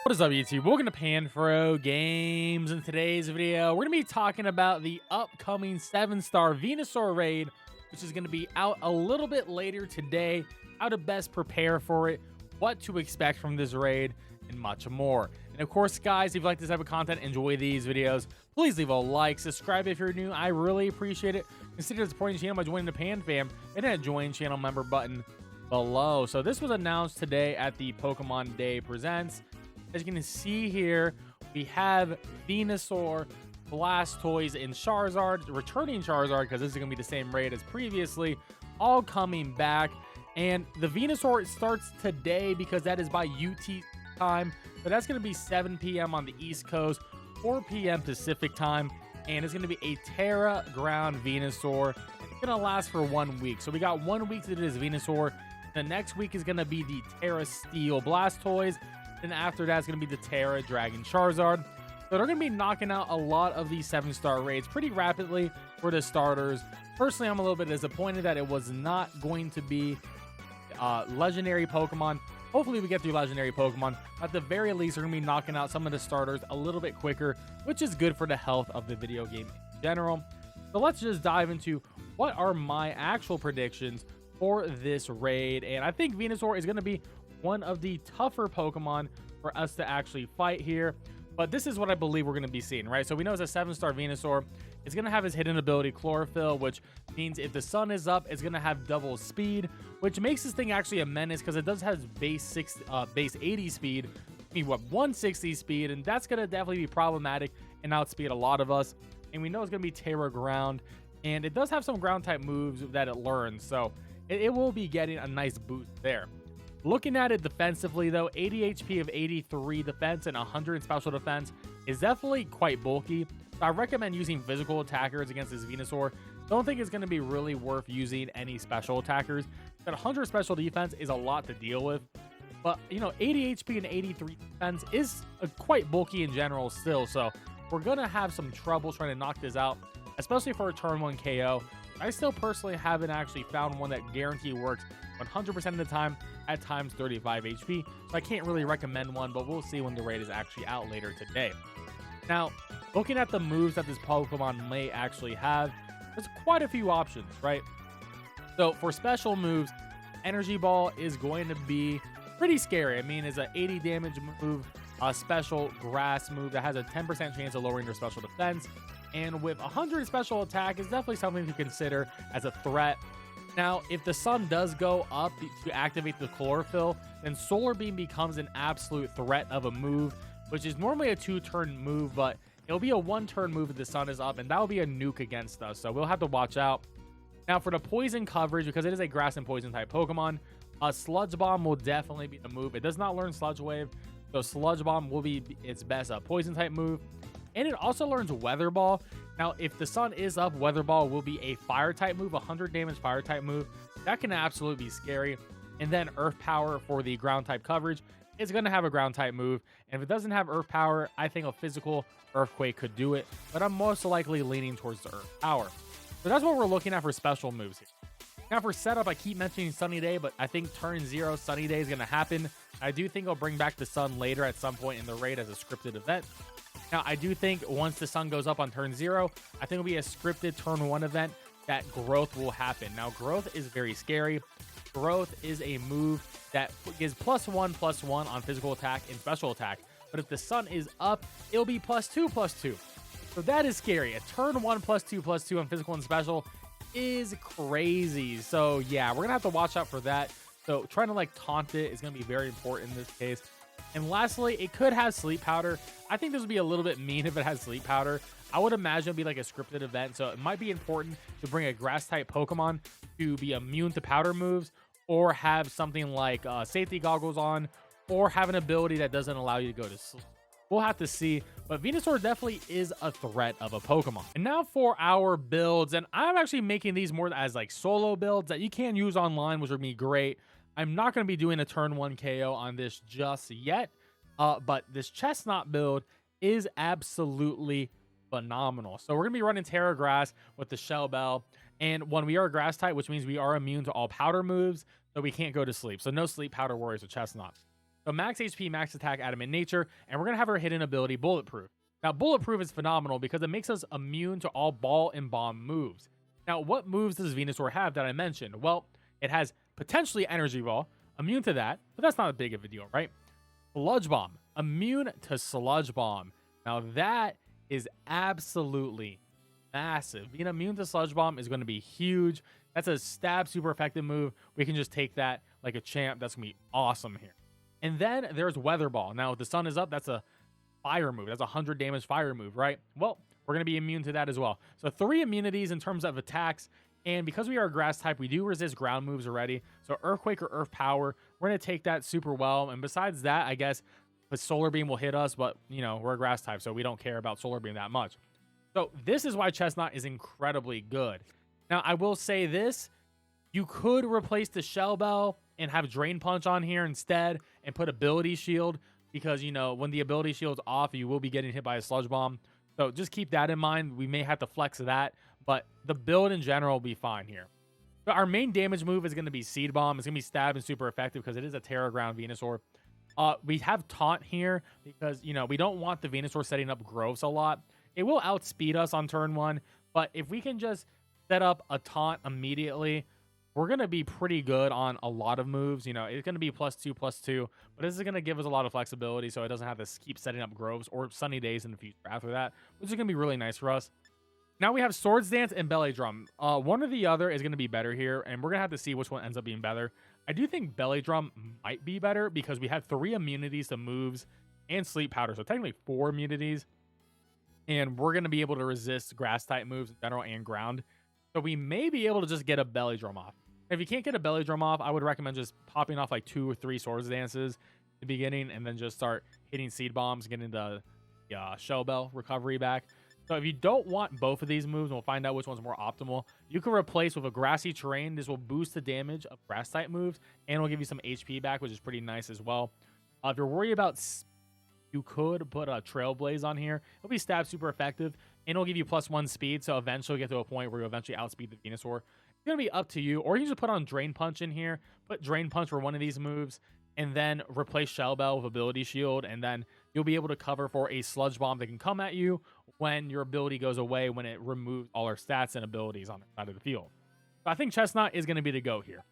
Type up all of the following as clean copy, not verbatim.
What is up, YouTube? Welcome to PanFro Games. In today's video, we're going to be talking about the upcoming 7-star Venusaur raid, which is going to be out a little bit later today, how to best prepare for it, what to expect from this raid, and much more. And of course, guys, if you like this type of content, enjoy these videos, please leave a like, subscribe if you're new. I really appreciate it. Consider supporting the channel by joining the Pan Fam and that join channel member button below. So this was announced today at the Pokemon Day Presents. As you can see here, we have Venusaur, Blastoise, and Charizard, returning Charizard because this is going to be the same raid as previously, all coming back. And the Venusaur starts today because that is by UT time. So that's going to be 7 p.m. on the East Coast, 4 p.m. Pacific time. And it's going to be a Tera Ground Venusaur. It's going to last for 1 week. So we got 1 week to do this Venusaur. The next week is going to be the Tera Steel Blastoise. Then after that, it's going to be the Tera Dragon Charizard. So they're going to be knocking out a lot of these 7-star raids pretty rapidly for the starters. Personally, I'm a little bit disappointed that it was not going to be legendary Pokemon. Hopefully we get through legendary Pokemon. At the very least, they're going to be knocking out some of the starters a little bit quicker, which is good for the health of the video game in general. So let's just dive into what are my actual predictions for this raid. And I think Venusaur is going to be one of the tougher Pokemon for us to actually fight here, but this is what I believe we're going to be seeing, right? So we know it's a 7-star Venusaur. It's going to have his hidden ability Chlorophyll, which means if the sun is up, it's going to have double speed, which makes this thing actually a menace because it does have base 80 speed. I mean, what, 160 speed, and that's going to definitely be problematic and outspeed a lot of us. And we know it's going to be Tera Ground, and it does have some ground type moves that it learns, so it will be getting a nice boost there. Looking at it defensively, though, 80 HP of 83 defense and 100 special defense is definitely quite bulky. So I recommend using physical attackers against this Venusaur. Don't think it's going to be really worth using any special attackers. But 100 special defense is a lot to deal with. But, you know, 80 HP and 83 defense is quite bulky in general still. So we're going to have some trouble trying to knock this out, especially for a turn 1 KO. I still personally haven't actually found one that guarantee works 100% of the time, at times 35 HP. So I can't really recommend one, but we'll see when the raid is actually out later today. Now, looking at the moves that this Pokemon may actually have, there's quite a few options, right? So for special moves, Energy Ball is going to be pretty scary. I mean, it's an 80 damage move, a special grass move that has a 10% chance of lowering their special defense. And with 100 special attack is definitely something to consider as a threat. Now, if the sun does go up to activate the Chlorophyll, then Solar Beam becomes an absolute threat of a move, which is normally a 2-turn move, but it'll be a 1-turn move if the sun is up, and that will be a nuke against us, so we'll have to watch out. Now, for the poison coverage, because it is a grass and poison type Pokemon, a Sludge Bomb will definitely be the move. It does not learn Sludge Wave, so Sludge Bomb will be its best poison type move. And it also learns Weather Ball. Now, if the sun is up, Weather Ball will be a fire type move, 100 damage fire type move. That can absolutely be scary. And then Earth Power for the ground type coverage is going to have a ground type move. And if it doesn't have Earth Power, I think a physical Earthquake could do it. But I'm most likely leaning towards the Earth Power. So that's what we're looking at for special moves here. Now for setup, I keep mentioning Sunny Day, but I think turn 0 Sunny Day is going to happen. I do think I'll bring back the sun later at some point in the raid as a scripted event. Now, I do think once the sun goes up on turn 0, I think it'll be a scripted turn 1 event that growth will happen. Now, growth is very scary. Growth is a move that gives +1/+1 on physical attack and special attack. But if the sun is up, it'll be +2/+2. So that is scary. A turn 1 +2/+2 on physical and special is crazy. So yeah, we're going to have to watch out for that. So trying to like taunt it is going to be very important in this case. And lastly, it could have Sleep Powder. I think this would be a little bit mean if it has Sleep Powder. I would imagine it'd be like a scripted event, so it might be important to bring a grass-type Pokemon to be immune to powder moves, or have something like safety goggles on, or have an ability that doesn't allow you to go to sleep. We'll have to see, but Venusaur definitely is a threat of a Pokemon. And now for our builds, and I'm actually making these more as like solo builds that you can use online, which would be great. I'm not going to be doing a turn 1 KO on this just yet, but this Chestnut build is absolutely phenomenal. So we're going to be running Tera Grass with the Shell Bell, and when we are Grass type, which means we are immune to all powder moves, so we can't go to sleep. So no sleep powder worries with Chestnut. So max HP, max attack, adamant nature, and we're going to have our hidden ability, Bulletproof. Now, Bulletproof is phenomenal because it makes us immune to all ball and bomb moves. Now, what moves does Venusaur have that I mentioned? Well, it has potentially Energy Ball, immune to that, but that's not a big of a deal, right? Sludge Bomb, immune to Sludge Bomb. Now, that is absolutely massive. Being immune to Sludge Bomb is going to be huge. That's a stab super effective move. We can just take that like a champ. That's going to be awesome here. And then there's Weather Ball. Now, if the sun is up, that's a fire move. That's a 100 damage fire move, right? Well, we're going to be immune to that as well. So 3 immunities in terms of attacks. And because we are a grass type, we do resist ground moves already. So Earthquake or Earth Power, we're going to take that super well. And besides that, I guess the Solar Beam will hit us, but, you know, we're a grass type, so we don't care about Solar Beam that much. So this is why Chestnut is incredibly good. Now, I will say this. You could replace the Shell Bell and have Drain Punch on here instead and put Ability Shield because, you know, when the Ability Shield's off, you will be getting hit by a Sludge Bomb. So just keep that in mind. We may have to flex that, but the build in general will be fine here. So our main damage move is going to be Seed Bomb. It's going to be stab and super effective because it is a Terra Ground Venusaur. We have Taunt here because, you know, we don't want the Venusaur setting up growths a lot. It will outspeed us on turn 1, but if we can just set up a Taunt immediately, we're going to be pretty good on a lot of moves. You know, it's going to be +2/+2, but this is going to give us a lot of flexibility so it doesn't have to keep setting up growths or sunny days in the future after that, which is going to be really nice for us. Now we have Swords Dance and Belly Drum. One or the other is going to be better here, and we're going to have to see which one ends up being better. I do think Belly Drum might be better because we have 3 immunities to moves and Sleep Powder, so technically 4 immunities, and we're going to be able to resist grass-type moves in general and ground. So we may be able to just get a Belly Drum off. If you can't get a Belly Drum off, I would recommend just popping off like 2 or 3 Swords Dances at the beginning and then just start hitting Seed Bombs, getting the Shell Bell recovery back. So if you don't want both of these moves, and we'll find out which one's more optimal, you can replace with a Grassy Terrain. This will boost the damage of grass-type moves and will give you some HP back, which is pretty nice as well. If you're worried about, you could put a Trailblaze on here. It'll be stab super effective, and it'll give you +1 speed, so eventually get to a point where you eventually outspeed the Venusaur. It's going to be up to you, or you can just put on Drain Punch in here, put Drain Punch for one of these moves, and then replace Shell Bell with Ability Shield, and then you'll be able to cover for a Sludge Bomb that can come at you when your ability goes away, when it removes all our stats and abilities on the side of the field. So I think Chestnut is going to be the go here.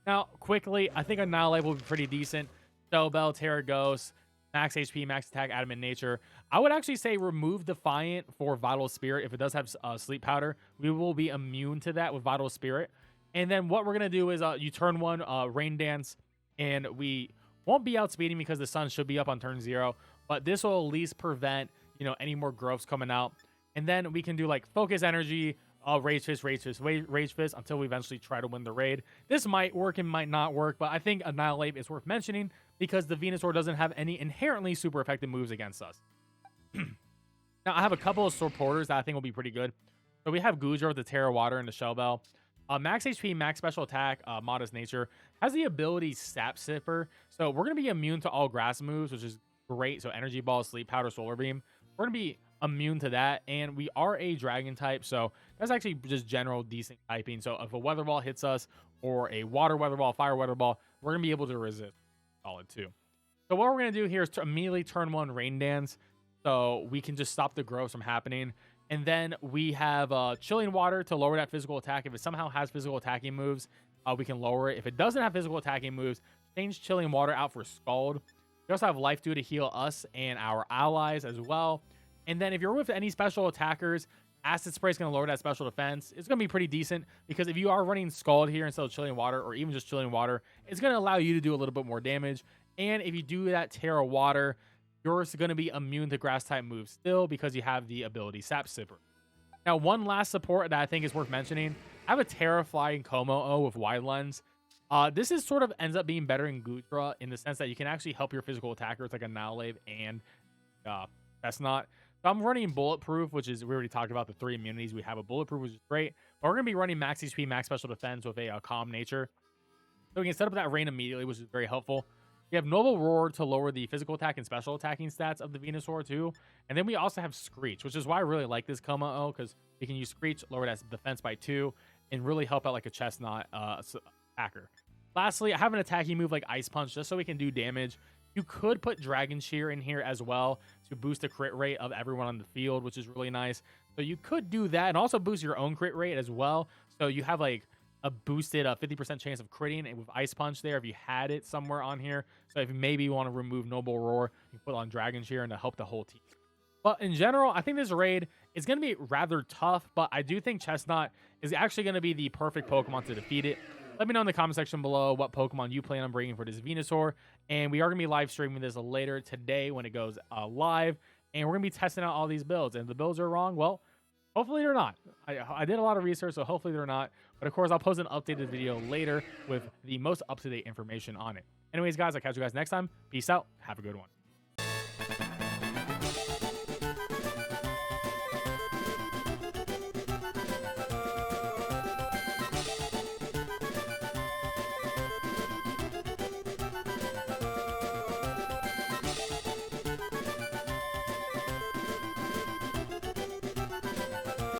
Now, quickly, I think Annihilate will be pretty decent. Shell Bell, Terra Ghost, max HP, max attack, adamant nature. I would actually say remove Defiant for Vital Spirit. If it does have Sleep Powder, we will be immune to that with Vital Spirit. And then what we're going to do is you turn 1, Rain Dance, and we won't be outspeeding because the sun should be up on turn 0, but this will at least prevent, you know, any more growths coming out. And then we can do like Focus Energy, Rage Fist, Rage Fist until we eventually try to win the raid. This might work and might not work, but I think Annihilate is worth mentioning because the Venusaur doesn't have any inherently super effective moves against us. Now, I have a couple of supporters that I think will be pretty good. So we have Goodra with the Terra Water and the Shell Bell. Max HP, max special attack, Modest Nature. Has the ability Sap Sipper. So we're going to be immune to all grass moves, which is great. So Energy Ball, Sleep Powder, Solar Beam. We're going to be immune to that. And we are a Dragon type, so that's actually just general decent typing. So if a Weather Ball hits us or a Water Weather Ball, Fire Weather Ball, we're going to be able to resist. Solid too. So what we're going to do here is to immediately turn 1 Rain Dance so we can just stop the growth from happening. And then we have Chilling Water to lower that physical attack. If it somehow has physical attacking moves, we can lower it. If it doesn't have physical attacking moves, change Chilling Water out for Scald. We also have Life Dew to heal us and our allies as well. And then if you're with any special attackers, Acid Spray is going to lower that special defense. It's going to be pretty decent because if you are running Scald here instead of Chilling Water or even just Chilling Water, it's going to allow you to do a little bit more damage. And if you do that Terra Water, you're going to be immune to grass-type moves still because you have the ability Sap Sipper. Now, one last support that I think is worth mentioning. I have a Terra Flying Como-O with Wide Lens. This is sort of ends up being better in Goodra in the sense that you can actually help your physical attackers like a Annihilate and Chestnut. So I'm running Bulletproof, which is, we already talked about the 3 immunities. We have a Bulletproof, which is great. But we're going to be running Max HP, Max Special Defense with a Calm Nature. So we can set up that rain immediately, which is very helpful. We have Noble Roar to lower the physical attack and special attacking stats of the Venusaur too. And then we also have Screech, which is why I really like this Como-O, because we can use Screech, lower that defense by 2, and really help out like a Chestnut attacker. Lastly, I have an attacking move like Ice Punch just so we can do damage. You could put Dragon Cheer in here as well to boost the crit rate of everyone on the field, which is really nice. So you could do that and also boost your own crit rate as well. So you have like a boosted 50% chance of critting and with Ice Punch there if you had it somewhere on here. So if maybe you want to remove Noble Roar, you put on Dragon Cheer and to help the whole team. But in general, I think this raid is going to be rather tough, but I do think Chestnut is actually going to be the perfect Pokemon to defeat it. Let me know in the comment section below what Pokemon you plan on bringing for this Venusaur. And we are going to be live streaming this later today when it goes live. And we're going to be testing out all these builds. And if the builds are wrong, well, hopefully they're not. I did a lot of research, so hopefully they're not. But of course, I'll post an updated video later with the most up-to-date information on it. Anyways, guys, I'll catch you guys next time. Peace out. Have a good one.